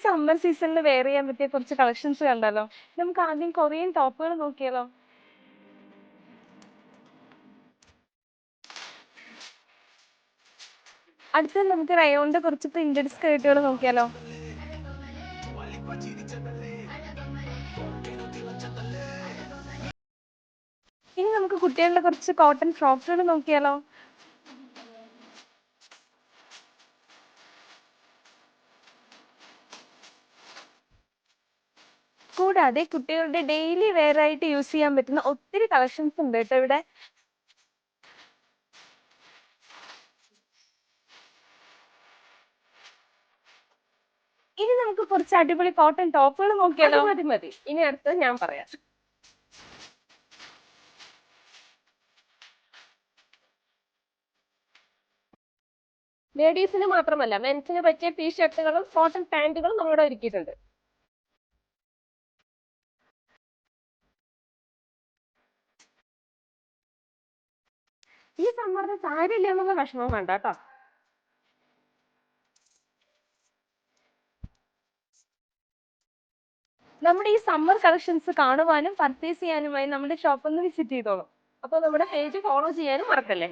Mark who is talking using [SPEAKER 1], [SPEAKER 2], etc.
[SPEAKER 1] Summer സീസണിൽ wear ചെയ്യാൻ പറ്റിയ കുറച്ച് കളക്ഷൻസ് കണ്ടാലോ? നമുക്ക് ആദ്യം കൊറിയൻ ടോപ്പുകൾ നോക്കിയാലോ? അടുത്തത് നമുക്ക് റയോണിന്റെ കുറച്ച് പ്രിന്റഡ് സ്കേർട്ടുകൾ നോക്കിയാലോ? ഇനി നമുക്ക് കുട്ടികളുടെ കുറച്ച് കോട്ടൺ ഫ്രോക്കുകൾ നോക്കിയാലോ? കൂടാതെ കുട്ടികളുടെ ഡെയിലി വെയർ ആയിട്ട് യൂസ് ചെയ്യാൻ പറ്റുന്ന ഒത്തിരി കളക്ഷൻസ് ഉണ്ട് കേട്ടോ ഇവിടെ. ഇനി നമുക്ക് കുറച്ച് അടിപൊളി കോട്ടൺ ടോപ്പുകൾ നോക്കിയാലോ?
[SPEAKER 2] മതി മതി, ഇനി അടുത്തത് ഞാൻ പറയാം. ലേഡീസിന് മാത്രമല്ല, മെൻസിന് പറ്റിയ ടീഷർട്ടുകളും കോട്ടൺ പാന്റുകളും നമ്മളിവിടെ ഒരുക്കിയിട്ടുണ്ട്. ഈ സമ്മറിന് സാരി ഇല്ല എന്നുള്ള വിഷമം വേണ്ട കേട്ടോ.
[SPEAKER 1] നമ്മുടെ ഈ സമ്മർ കളക്ഷൻസ് കാണുവാനും പർച്ചേസ് ചെയ്യാനുമായി നമ്മുടെ ഷോപ്പ് ഒന്ന് വിസിറ്റ് ചെയ്തോളൂ.
[SPEAKER 2] അപ്പൊ നമ്മുടെ പേജ് ഫോളോ ചെയ്യാനും മറക്കല്ലേ.